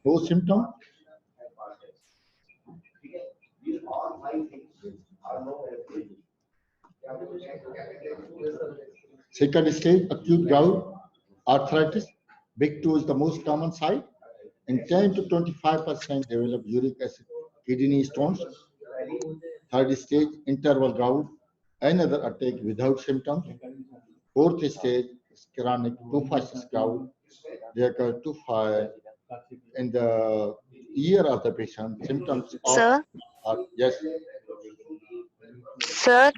No symptom. Second stage, acute gout, arthritis. Big toe is the most common site. And 10 to 25% develop uric acid kidney stones. Third stage, interval gout, another attack without symptoms. Fourth stage is chronic tophaceous gout. They occur to fire in the ear of the patient. Symptoms of Sir, yes, sir,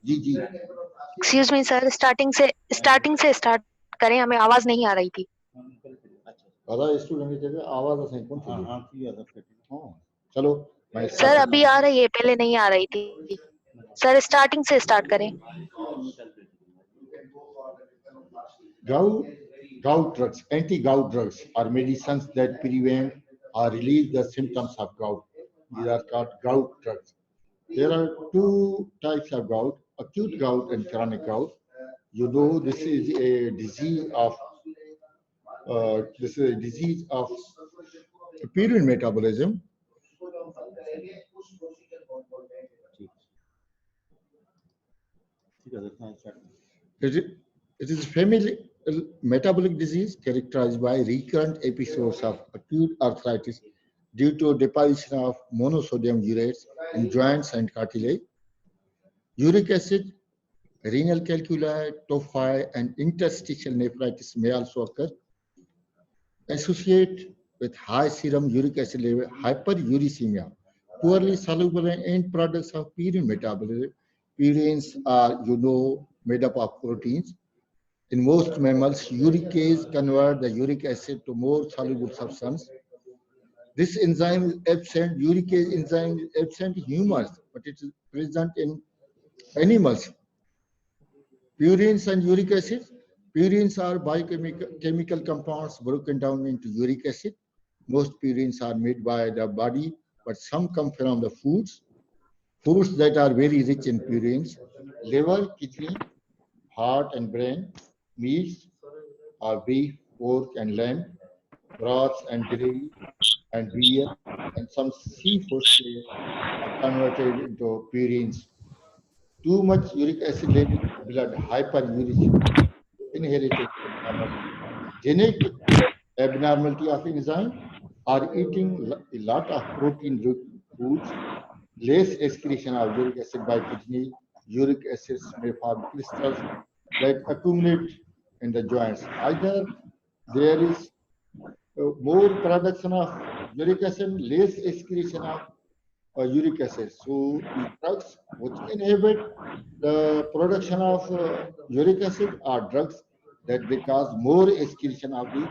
जी जी excuse me sir, starting से start करें, हमें आवाज नहीं आ रही थी। दादा स्टूडेंट की जगह आवाज असें कौन थी हाँ चलो मैं सर अभी आ रही है, पहले नहीं आ रही थी। सर स्टार्टिंग से स्टार्ट करें। Gout drugs, anti-gout drugs are medicines that prevent or relieve the symptoms of gout. These are called gout drugs. There are two types of gout, acute gout and chronic gout. You know, this is a disease of purine metabolism. It is a family metabolic disease characterized by recurrent episodes of acute arthritis due to deposition of monosodium urate in joints and cartilage. Uric acid, renal calculi, tophi, and interstitial nephritis may also occur. Associate with high serum uric acid level, hyperuricemia, poorly soluble end products of purine metabolism. Purines are, made up of proteins. In most mammals, uricase convert the uric acid to more soluble substance. This enzyme is absent, uricase enzyme is absent in humans, but it is present in animals. Purines and uric acid. Purines are biochemical compounds broken down into uric acid. Most purines are made by the body, but some come from the foods. Foods that are very rich in purines: liver, kidney, heart and brain, meats are beef, pork and lamb, broths and gravy and beer, and some seafoods are converted into purines. Too much uric acid level in blood, hyperuricemia, inherited abnormality. Genetic abnormality of enzyme are eating a lot of protein-rich foods, less excretion of uric acid by kidney. Uric acids may form crystals that accumulate in the joints. Either there is more production of uric acid, less excretion of uric acid. So the drugs which inhibit the production of uric acid are drugs that they cause more excretion of the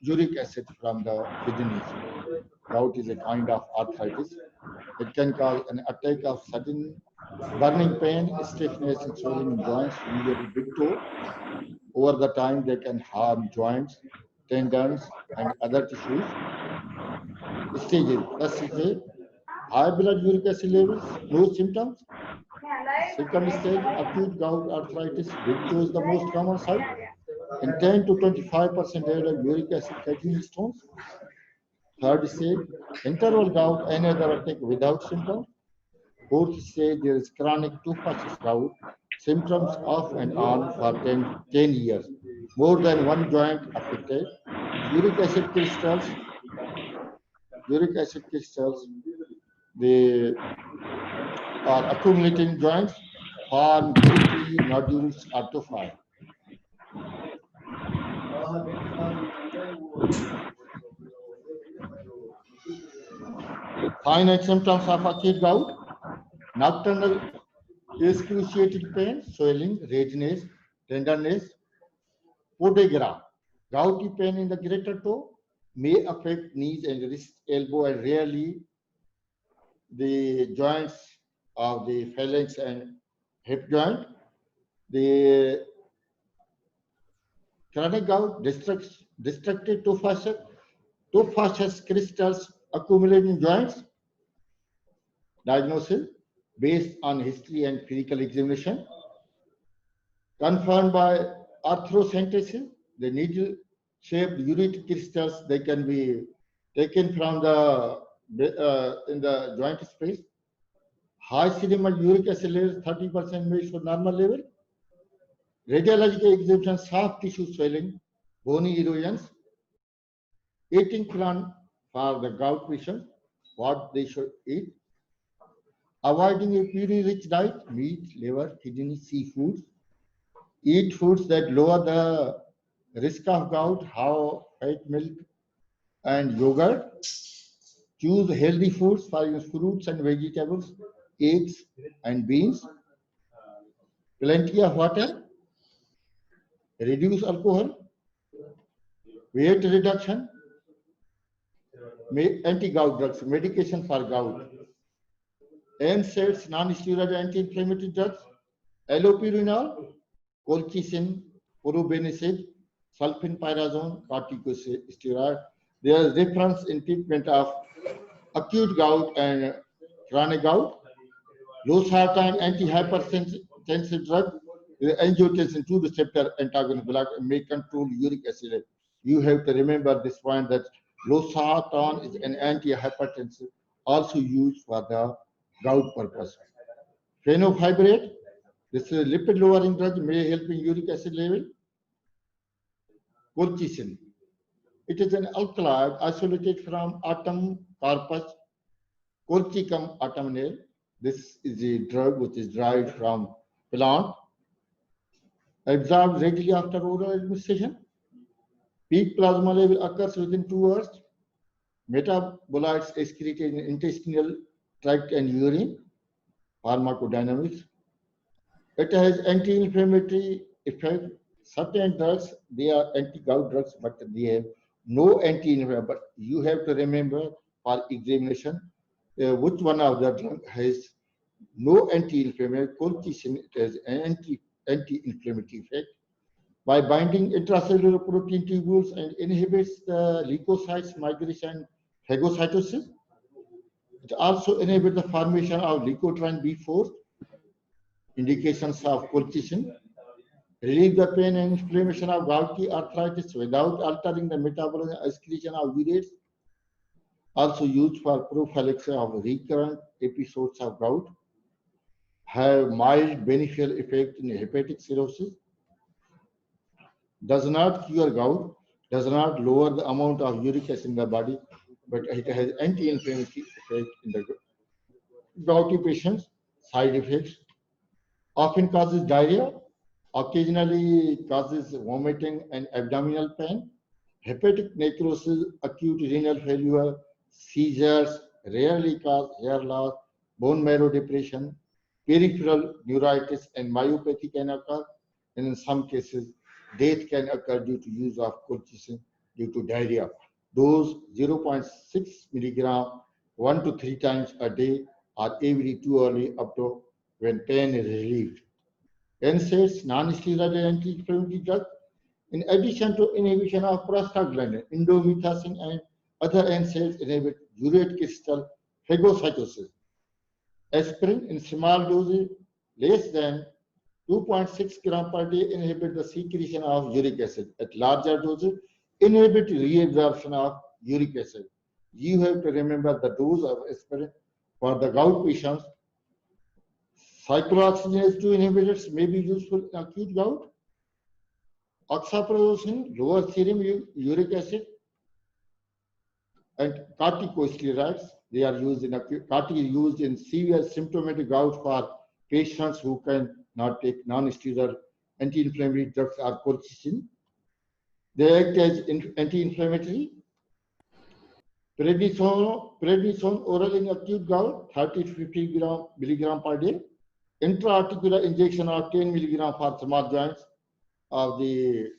uric acid from the kidneys. Gout is a kind of arthritis. It can cause an attack of sudden burning pain, stiffness, and swelling in joints, usually big toe. Over the time, they can harm joints, tendons, and other tissues. Stages. First stage, high blood uric acid levels, no symptoms. Second stage, acute gout arthritis, big toe is the most common site. In 10 to 25% develop uric acid kidney stones. Third stage, interval gout, another attack without symptoms. Fourth stage, there is chronic tophaceous gout, symptoms off and on for 10 years. More than one joint affected. Uric acid crystals, they are accumulating joints, form quickly nodules or tophi. Signs and symptoms of acute gout: nocturnal excruciating pain, swelling, redness, tenderness, podagra, gouty pain in the greater toe, may affect knees and wrist, elbow, and rarely the joints of the phalanx and hip joint. The chronic gout destructive tophaceous crystals accumulate in joints. Diagnosis based on history and physical examination. Confirmed by arthrocentesis, the needle-shaped uric crystals, they can be taken from the in the joint space. High serum uric acid levels 30% may show normal level. Radiological examination, soft tissue swelling, bony erosions. Eating plan for the gout patient, what they should eat. Avoiding a puree-rich diet, meat, liver, kidney, seafood. Eat foods that lower the risk of gout, how white milk and yogurt. Choose healthy foods, for instance, fruits and vegetables, eggs and beans. Plenty of water. Reduce alcohol. Weight reduction. Anti-gout drugs, medication for gout. NSAIDs, non-steroidal anti-inflammatory drugs. Allopurinol, colchicine, probenecid, sulfenpyrazone, corticosteroid. There is difference in treatment of acute gout and chronic gout. Losartan, antihypertensive drug, angiotensin 2 receptor antagonist block may control uric acid. You have to remember this point that losartan is an antihypertensive, also used for the gout purpose. Fenofibrate, this is a lipid lowering drug, may help in uric acid level. Colchicine, it is an alkaloid isolated from Autumn carpus Colchicum autumnale. This is a drug which is derived from plant, absorbed readily after oral administration. Peak plasma level occurs within 2 hours. Metabolites excreted in intestinal tract and urine. Pharmacodynamics. It has anti-inflammatory effect. Certain drugs, they are anti-gout drugs, but they have no anti-inflammatory. But you have to remember for examination which one of the drug has no anti-inflammatory. Colchicine, it has an anti-inflammatory effect. By binding intracellular protein tubules and inhibits the leukocytes migration phagocytosis. It also enables the formation of leukotriene B4. Indications of colchicine. Relieve the pain and inflammation of gouty arthritis without altering the metabolism excretion of urates. Also used for prophylaxis of recurrent episodes of gout. Have mild beneficial effect in hepatic cirrhosis. Does not cure gout, does not lower the amount of uric acid in the body, but it has anti-inflammatory effect in the gouty patients. Side effects. Often causes diarrhea, occasionally causes vomiting and abdominal pain. Hepatic necrosis, acute renal failure, seizures, rarely cause hair loss, bone marrow depression, peripheral neuritis and myopathy can occur, and in some cases, death can occur due to use of colchicine due to diarrhea. Dose 0.6 milligram 1 to 3 times a day or every 2 hours up to when pain is relieved. NSAIDs, non-steroidal anti-inflammatory drug, in addition to inhibition of prostaglandin, indomethacin and other NSAIDs inhibit urate crystal phagocytosis. Aspirin in small doses less than 2.6 gram per day inhibit the secretion of uric acid. At larger doses, inhibit reabsorption of uric acid. You have to remember the dose of aspirin for the gout patients. Cyclooxygenase 2 inhibitors may be useful in acute gout. Oxaprozin, lower serum uric acid, and corticosteroids. They are used in acute. Corti is used in severe symptomatic gout for patients who can not take non-steroidal anti-inflammatory drugs or colchicine. They act as anti-inflammatory. Prednisone oral in acute gout, 30 to 50 milligram per day. Intra-articular injection of 10 milligram for small joints of the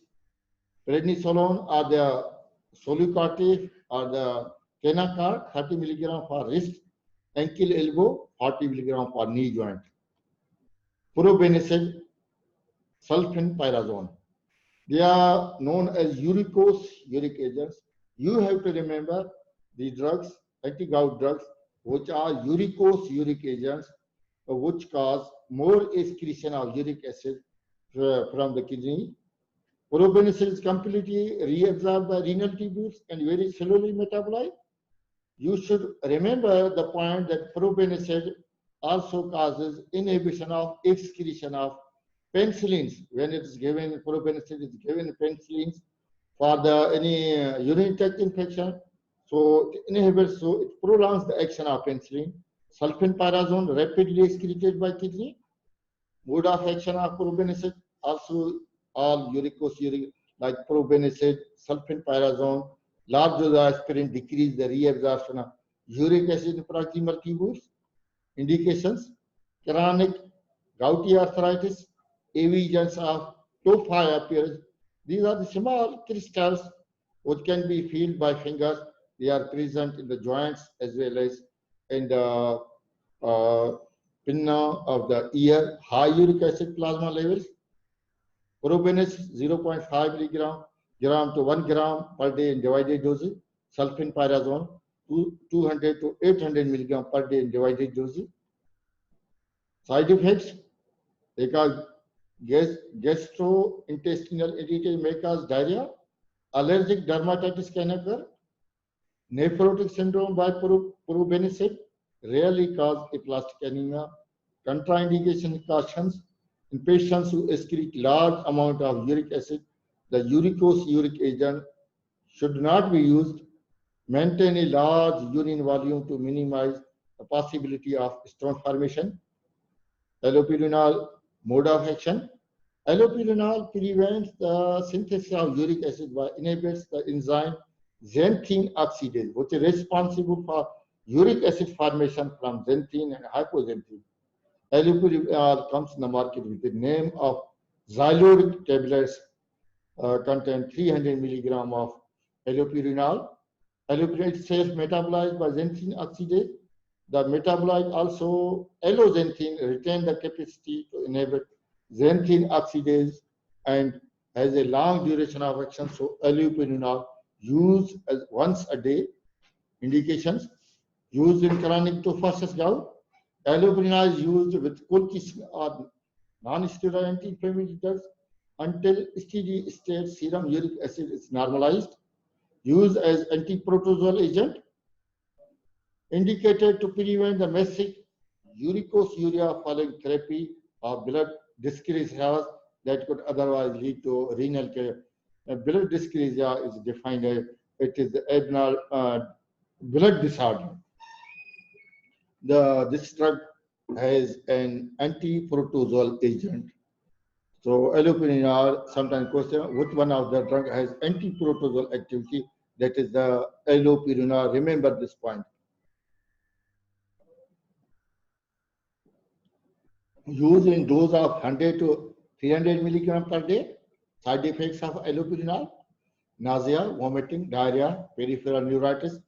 prednisolone or the solucotif or the Kenacard, 30 milligram for wrist, ankle, elbow, 40 milligram for knee joint. Probenecid sulfenpyrazone. They are known as uricose uric agents. You have to remember the drugs, anti-gout drugs, which are uricose uric agents, which cause more excretion of uric acid from the kidney. Probenecid is completely reabsorbed by renal tubules and very slowly metabolized. You should remember the point that probenecid also causes inhibition of excretion of penicillins. When it is given, probenecid is given penicillins for the any urinary tract infection. So it inhibits, so it prolongs the action of penicillin. Sulfenpyrazone rapidly excreted by kidney. Mode of action of probenecid also all uricose uric like probenecid, sulfenpyrazone, large dose aspirin decrease the reabsorption of uric acid in proximal tubules. Indications: chronic gouty arthritis, evidence of tophi appearance. These are the small crystals which can be felt by fingers. They are present in the joints as well as in the pinna of the ear. High uric acid plasma levels. Probenecid 0.5 milligram to 1 gram per day in divided doses. Sulfenpyrazone 200 to 800 milligram per day in divided doses. Side effects: they cause gastrointestinal irritation, may cause diarrhea. Allergic dermatitis can occur. Nephrotic syndrome by probenecid rarely cause aplastic anemia. Contraindication cautions: in patients who excrete large amount of uric acid, the uricose uric agent should not be used. Maintain a large urine volume to minimize the possibility of stone formation. Allopurinol mode of action: allopurinol prevents the synthesis of uric acid by inhibits the enzyme xanthine oxidase, which is responsible for uric acid formation from xanthine and hypoxanthine. Allopurinol comes in the market with the name of Xyluric tablets, contain 300 milligram of allopurinol. Allopurinol is self-metabolized by xanthine oxidase. The metabolite also alloxanthine retain the capacity to inhibit xanthine oxidase and has a long duration of action. So allopurinol used as once a day. Indications: used in chronic tophaceous gout. Allopurinol is used with colchicine or non-steroidal anti-inflammatory drugs until steady state serum uric acid is normalized. Used as antiprotozoal agent. Indicated to prevent the massive uricosuriasia following therapy or blood dyscrasia that could otherwise lead to renal care. Blood dyscrasia is defined as it is the abnormal blood disorder. This drug has an antiprotozoal agent. So allopurinol, sometimes question which one of the drug has antiprotozoal activity, that is the allopurinol. Remember this point. Use in dose of 100 to 300 milligram per day. Side effects of allopurinol: nausea, vomiting, diarrhea, peripheral neuritis,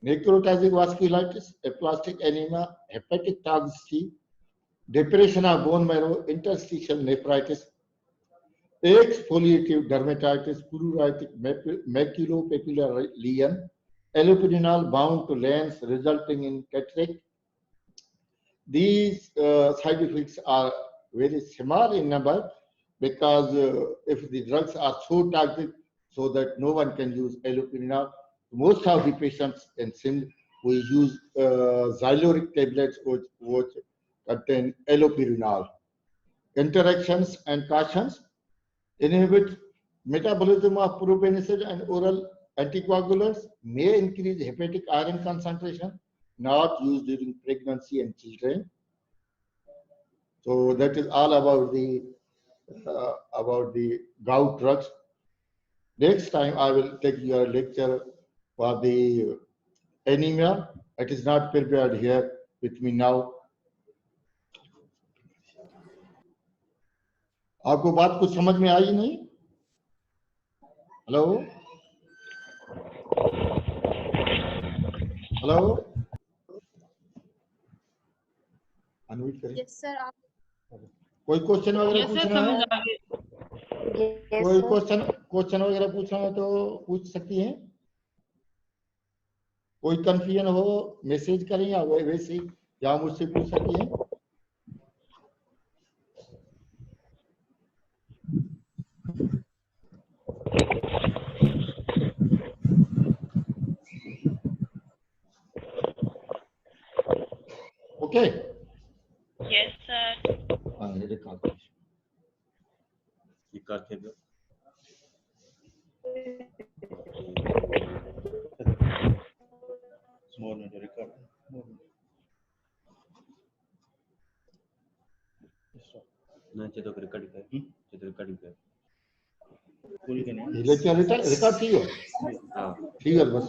necrotizing vasculitis, aplastic anemia, hepatic toxicity, depression of bone marrow, interstitial nephritis, exfoliative dermatitis, pruritic maculopapular lesion. Allopurinol bound to lens resulting in cataract. These side effects are very small in number because if the drugs are so toxic so that no one can use allopurinol, most of the patients in SIM we use Xyluric tablets which contain allopurinol. Interactions and cautions: inhibit metabolism of probenecid and oral anticoagulants, may increase hepatic iron concentration, not used during pregnancy and children. So that is all about the gout drugs. Next time I will take your lecture for the anemia. It is not prepared here with me now. आपको बात कुछ समझ में आई नहीं? Hello hello unmute करें. Yes sir. कोई question वगैरह Yes, sir, पूछना है? समझ आ गए. Yes, कोई sir. क्वेश्चन वगैरह पूछना है तो पूछ सकती हैं। कोई कंफ्यूजन हो मैसेज करें या वैसे ही या मुझसे पूछ सकती हैं। ओके। Yes, sir. हाँ ये रिकॉर्ड करके दो। Small and record. ना चेतो रिकॉर्ड कर, चेतो रिकॉर्ड कर। Full के नहीं। रिकॉर्ड ठीक हो। हाँ। ठीक है बस।